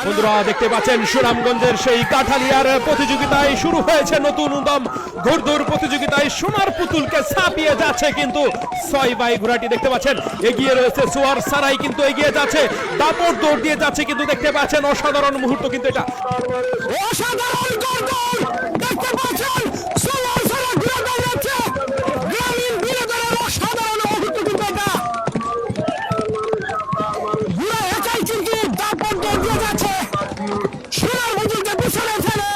বন্ধুরা দেখতে পাচ্ছেন সুনামগঞ্জের সেই কাঠালিয়ার প্রতিযোগিতায় শুরু হয়েছে নতুন উদ্যম। ঘোড়দৌড় প্রতিযোগিতায় সোনার পুতুলকে ছাপিয়ে যাচ্ছে কিন্তু 6 বাই ঘোড়াটি দেখতে পাচ্ছেন এগিয়ে রয়েছে। সোয়ার সারাই কিন্তু এগিয়ে যাচ্ছে, দাপট দৌড় দিয়ে যাচ্ছে কিন্তু দেখতে পাচ্ছেন অসাধারণ মুহূর্ত কিন্তু এটা অসাধারণ ঘোড়দৌড় দেখতে পাচ্ছেন। সোয়ার সারাই ঘোড়া দৌড়াচ্ছে, গ্রামীণ বিনোদনের অসাধারণ মুহূর্ত কিন্তু এটা। ঘোড়া একাই কিন্তু দাপট দৌড় দিয়ে যাচ্ছে, সোনার পুতুলকে পিছনে ফেলে।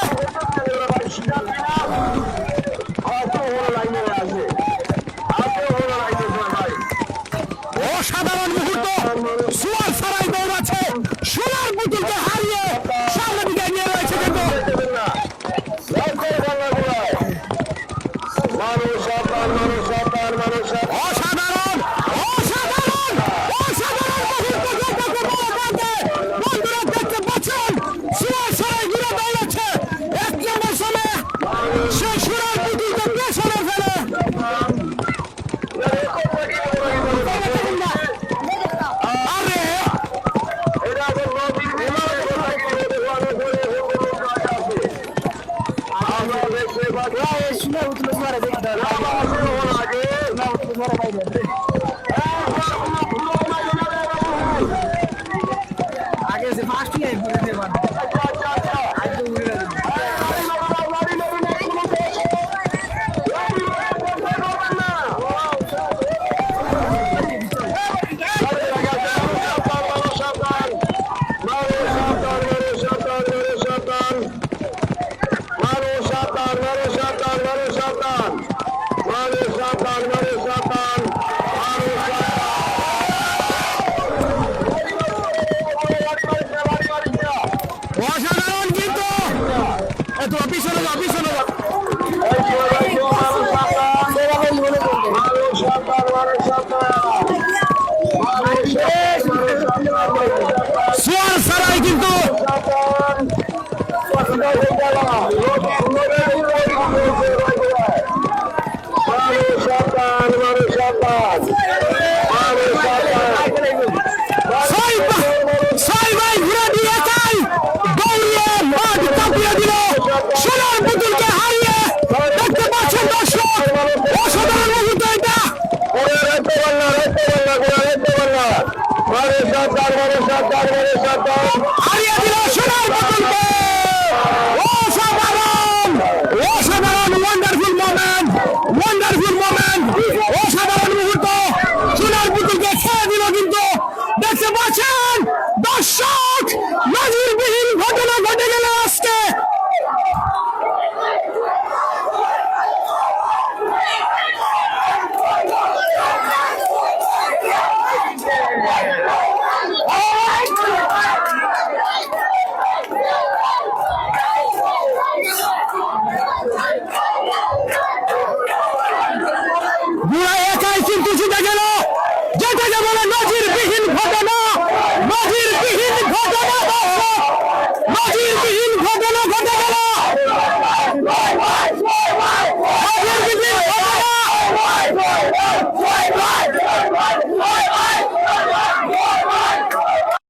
অসাধারণ মুহূর্ত, সোয়ার সারাই দৌড়াচ্ছে, সোনার পুতুলকে হারিয়ে সামনে দিকে এগিয়ে রয়েছে কিন্তু অসাধারণ অসাধারণ অসাধারণ মুহূর্ত বন্ধুরা দেখতে পাচ্ছেন। সোয়ার সারাই ঘুরে দৌড়াচ্ছে, 1 নম্বর সময়ে সে সোনার পুতুলকে পেছনে ফেলে। আগে সে ফার্স্ট